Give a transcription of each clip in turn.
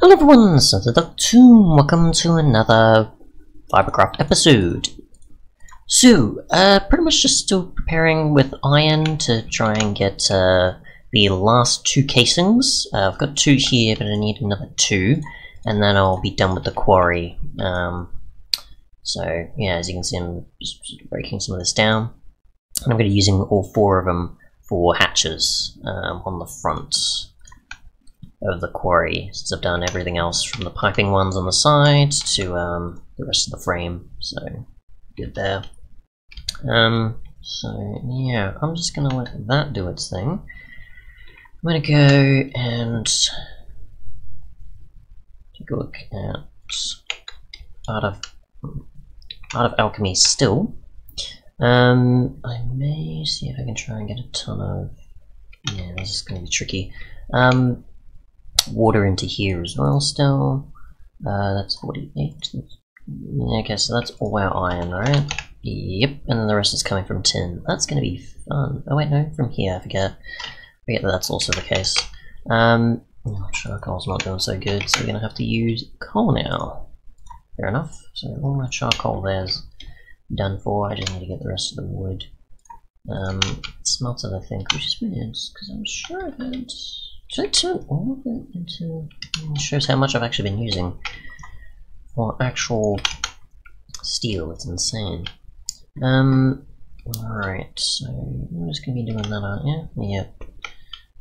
Hello everyone, so the Doctor, welcome to another FiberCraft episode. So, pretty much just still preparing with iron to try and get the last two casings. I've got two here, but I need another two, and then I'll be done with the quarry. So, yeah, as you can see, I'm just breaking some of this down. And I'm going to be using all four of them for hatches on the front of the quarry, since I've done everything else from the piping ones on the side to the rest of the frame, so good there. So yeah, I'm just gonna let that do its thing. I'm gonna go and take a look at Art of Alchemy still. I may see if I can try and get a ton of, yeah, this is gonna be tricky. Water into here as well still. That's 48. Okay, so that's all our iron, right? Yep, and then the rest is coming from tin. That's gonna be fun. Oh wait, no, from here, I forget that that's also the case. Charcoal's not doing so good, so we're gonna have to use coal now. Fair enough. So all my charcoal there's done for. I just need to get the rest of the wood smelted, I think, which is weird, because I'm sure I had... Should I turn all of it into... It shows how much I've actually been using for actual steel. It's insane. Alright, so I'm just going to be doing that, aren't you? Yep.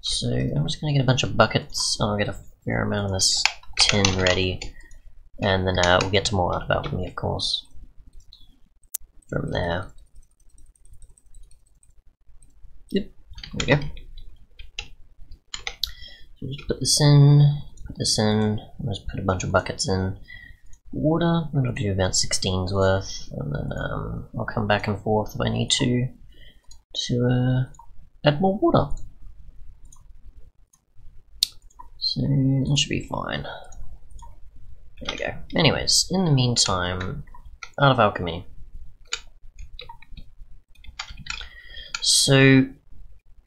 So I'm just going to get a bunch of buckets. I'll get a fair amount of this tin ready. And then we'll get to more Art of Alchemy, of course. From there. Yep, there we go. So just put this in, I'll just put a bunch of buckets in. Water, that'll do about 16's worth, and then I'll come back and forth if I need to add more water. So that should be fine. There we go. Anyways, in the meantime, Art of Alchemy. So,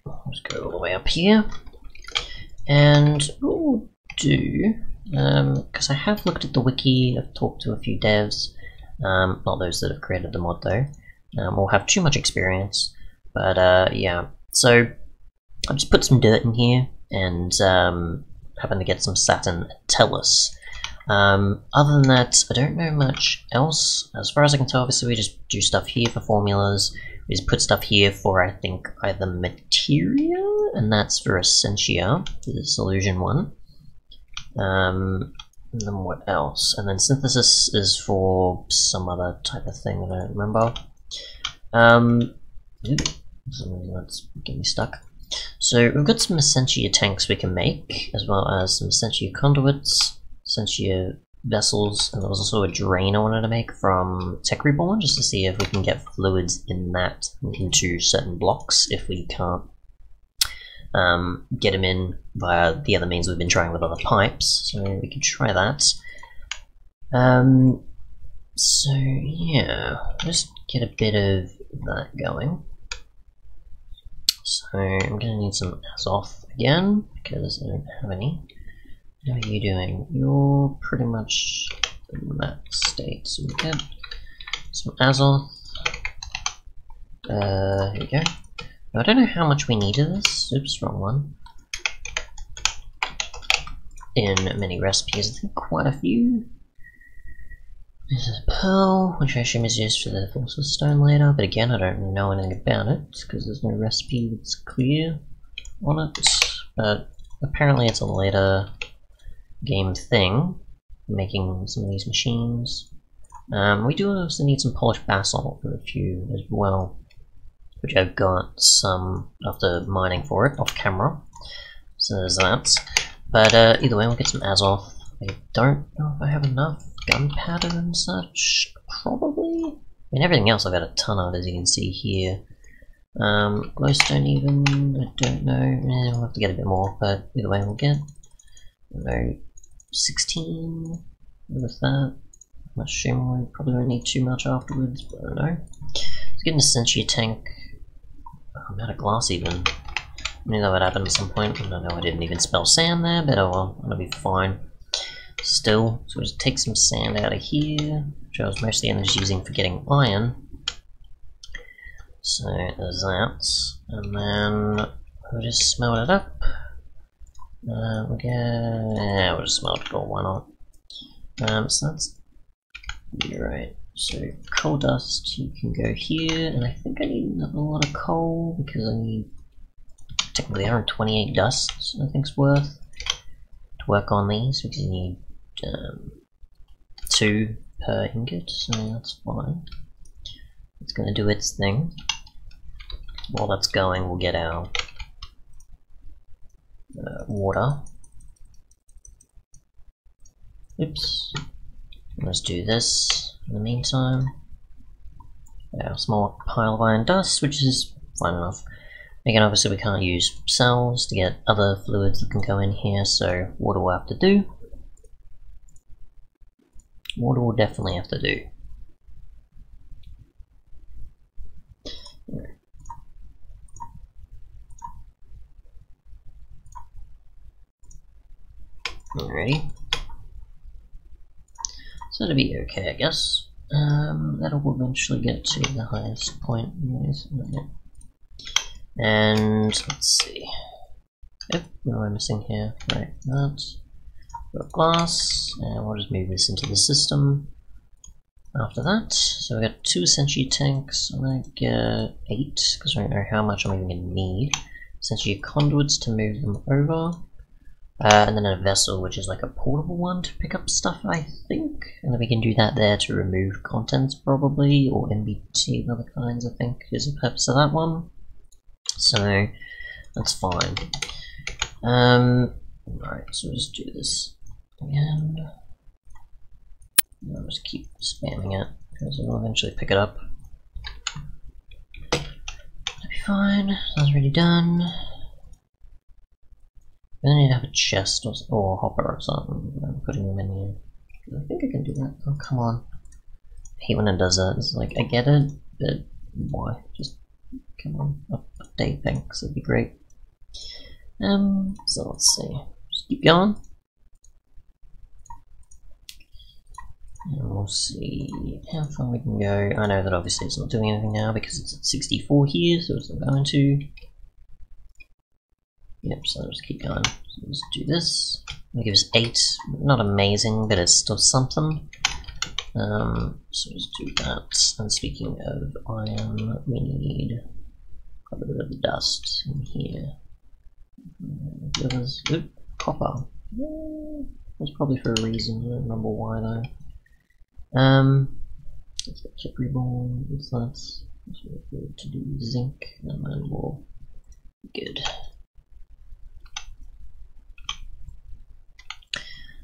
let's go all the way up here. And what we'll do, because I have looked at the wiki, I've talked to a few devs, not those that have created the mod though, or have too much experience, but yeah, so I just put some dirt in here, and happened to get some Saturn Tellus. Other than that, I don't know much else. As far as I can tell, obviously we just do stuff here for formulas, we just put stuff here for, I think, either materia, and that's for Essentia, the solution one. And then what else? And then synthesis is for some other type of thing that I don't remember. That's getting me stuck. So we've got some Essentia tanks we can make, as well as some Essentia conduits, Essentia vessels, and there was also a drain I wanted to make from Tech Reborn, just to see if we can get fluids in that into certain blocks if we can't get them in via the other means we've been trying with other pipes, so we could try that. So yeah, just get a bit of that going. So I'm gonna need some Azoth again, because I don't have any. How are you doing? You're pretty much in that state, so we get some Azoth. Here we go. Now, I don't know how much we need of this. Oops, wrong one. In many recipes, I think quite a few. This is Pearl, which I assume is used for the Forces Stone later, but again, I don't know anything about it, because there's no recipe that's clear on it. But apparently it's a later game thing, making some of these machines. We do also need some polished basalt for a few as well, which I've got some after mining for it off camera, so there's that. But either way, we'll get some Azoth. I don't know if I have enough gunpowder and such, probably. I mean, everything else I've got a ton of, as you can see here. Glowstone even, I don't know, we'll have to get a bit more, but either way we'll get, I don't know, 16 with that. I'm assuming we probably won't need too much afterwards, but I don't know. Let's get an Essentia tank. Oh, I'm out of glass even. I knew that would happen at some point. I know I didn't even spell sand there, but oh well, that'll be fine. still. So we'll just take some sand out of here, which I was mostly just using for getting iron. So there's that, and then we'll just smelt it up. We'll just smelt it all, why not? So that's right. So coal dust, you can go here, and I think I need another lot of coal because I need technically 128 dust. I think's worth to work on these because you need 2 per ingot, so that's fine. It's going to do its thing. While that's going, we'll get our water. Oops. Let's do this in the meantime. Our small pile of iron dust, which is fine enough. Again, obviously we can't use cells to get other fluids that can go in here, so water will have to do. Water will definitely have to do. Alrighty. So that'll be okay, I guess. That'll eventually get to the highest point. And let's see. Yep, what am I missing here? Right, that. Got glass, and we'll just move this into the system after that. So we got 2 essentially tanks, I think 8, because I don't know how much I'm even going to need. Essentially conduits to move them over. And then a vessel, which is like a portable one to pick up stuff, I think. And then we can do that there to remove contents, probably, or MBT and other kinds, I think, is the purpose of that one. So, that's fine. Alright, so we'll just do this again. I'll just keep spamming it, because it'll eventually pick it up. That'll be fine, that's already done. I need to have a chest or hopper or something. I'm putting them in here. I think I can do that. Oh, come on. I hate when it does that. It's like, I get it, but why? Just, come on, update things. That'd be great. So let's see. Just keep going. And we'll see how far we can go. I know that obviously it's not doing anything now because it's at 64 here, so it's not going to. Yep, so I'll just keep going. So let's do this. It'll give us 8. Not amazing, but it's still something. So let's do that. And speaking of iron, we need quite a bit of dust in here. Oop, copper. That's probably for a reason. I don't remember why though. Let's get chip reborn. What's that? So we're good to do zinc, and then we'll be good.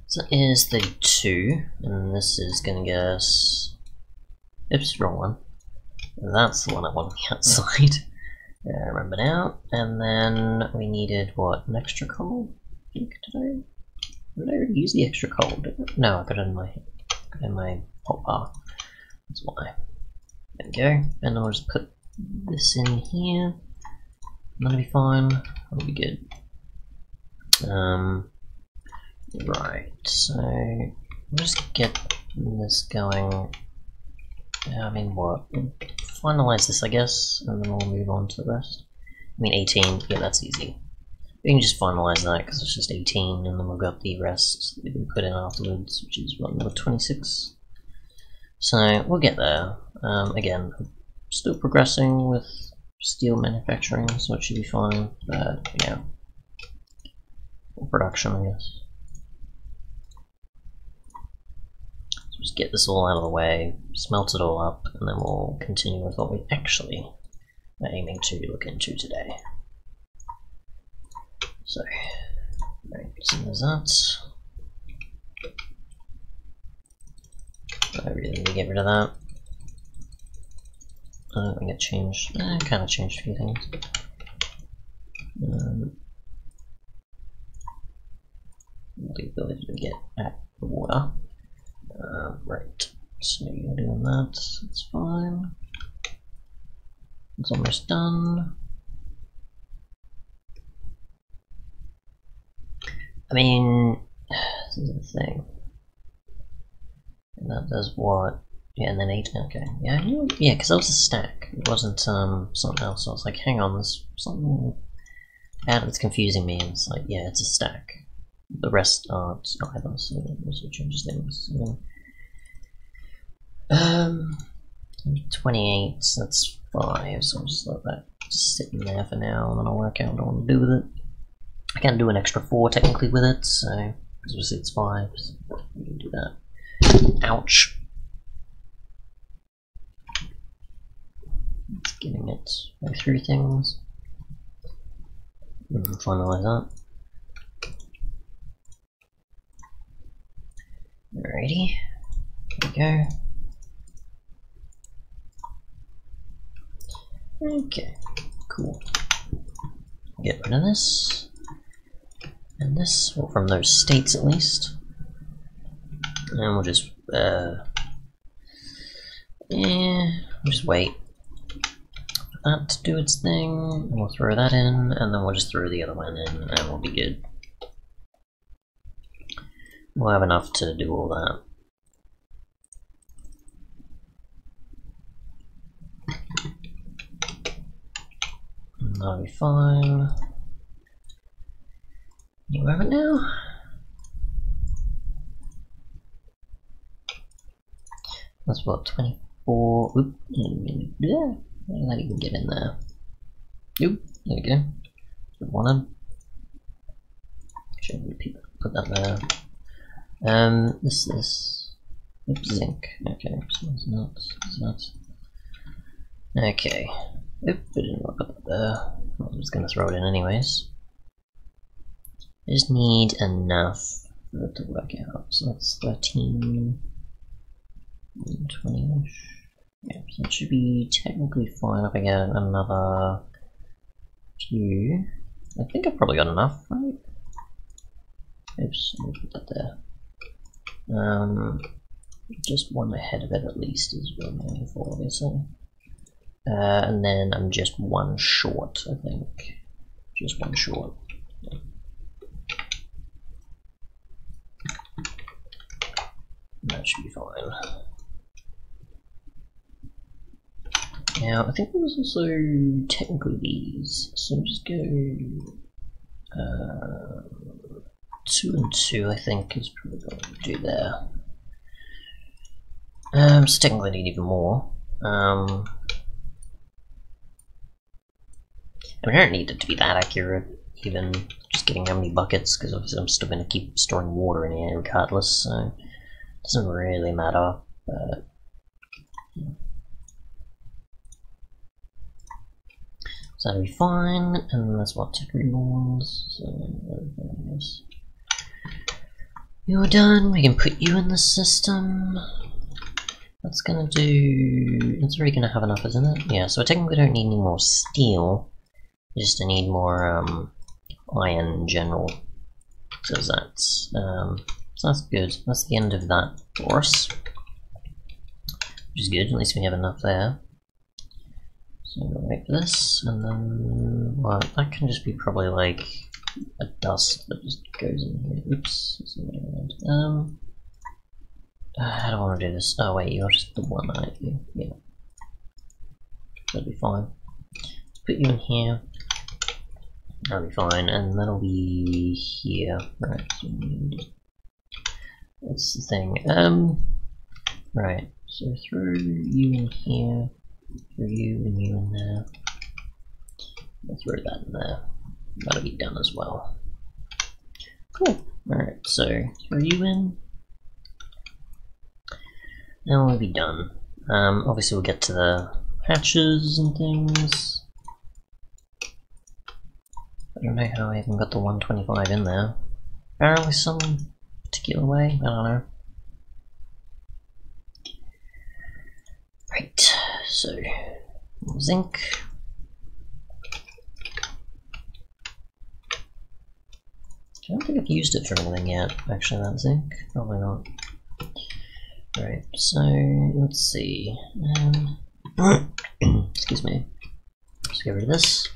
So here's 32, and this is gonna get us. Oops, wrong one. That's the one I want on the outside. I remember now. And then we needed what? An extra coal? I think today. Did I already use the extra coal? No, I got it in my hot bar. That's why. There we go. And I'll just put this in here. That'll be fine. That'll be good. Right, so we'll just get this going. I mean, what? We'll finalize this, I guess, and then we'll move on to the rest. I mean, 18, yeah, that's easy. We can just finalize that because it's just 18, and then we've got the rest that we can put in afterwards, which is what, another 26. So we'll get there. Again, I'm still progressing with steel manufacturing, so it should be fine. But yeah, for production, I guess. Just get this all out of the way, smelt it all up, and then we'll continue with what we actually are aiming to look into today. So, right, so there's that. I really need to get rid of that. I don't think it changed. I kind of changed a few things. The ability to get at the water. Right, so you're doing that, that's fine. It's almost done. I mean, this is the thing. And that does what? Yeah, and then 8, okay. Yeah, yeah, because that was a stack. It wasn't something else. So I was like, hang on, there's something bad that's confusing me. And it's like, yeah, it's a stack. The rest aren't either, so that also changes things. So, 28, that's 5, so I'll just let that sit in there for now, and then I'll work out what I want to do with it. I can't do an extra 4 technically with it, so because obviously it's 5, so we can do that. Ouch. It's getting it go through things. Finalize that. Alrighty, there we go. Okay, cool. Get rid of this. And this, well, from those states at least. And we'll just, we'll just wait for that to do its thing. And we'll throw that in, and then we'll just throw the other one in, and we'll be good. We'll have enough to do all that. That'll be fine. You have it now? That's what, 24. Oop. Yeah, that even get in there. Oop, there we go. One should we put that there. This. Oops, zinc. Okay, so it's not. Okay. Oop, I didn't want to put that there. I was going to throw it in anyways. I just need enough for it to work out. So that's 13, 20-ish. Yeah, so it should be technically fine if I get another 2. I think I've probably got enough, right? Oops, let me put that there. Just one ahead of it at least is what I'm aiming for, obviously. And then I'm just 1 short, I think. Just 1 short. Yeah. That should be fine. Now, I think there was also technically these, so I'll just go 2 and 2, I think, is probably what I'm going to do there. So technically I need even more. I mean, I don't need it to be that accurate, even just getting how many buckets, because obviously I'm still going to keep storing water in here regardless, so it doesn't really matter, but yeah. So that'll be fine, and that's what tech reborns, so everything is. You're done, we can put you in the system. That's gonna do, it's already gonna have enough, isn't it? Yeah, so I technically don't need any more steel. Just I need more iron in general. So that's good. That's the end of that for us, which is good. At least we have enough there. So we'll wait for this, and then well, that can just be probably like a dust that just goes in here. Oops. I don't want to do this. Oh wait, you're just the one, aren't you? Yeah, that'll be fine. Let's put you in here. That'll be fine, and that'll be here. Right, so that's the thing. Right, so throw you in here, throw you and you in there. I'll throw that in there. That'll be done as well. Cool. Alright, so throw you in. Now we'll be done. Obviously we'll get to the hatches and things. I don't know how I even got the 125 in there. Apparently some particular way, I don't know. Right, so zinc. I don't think I've used it for anything yet, actually, that zinc. Probably not. Right, so let's see. Excuse me. Let's get rid of this.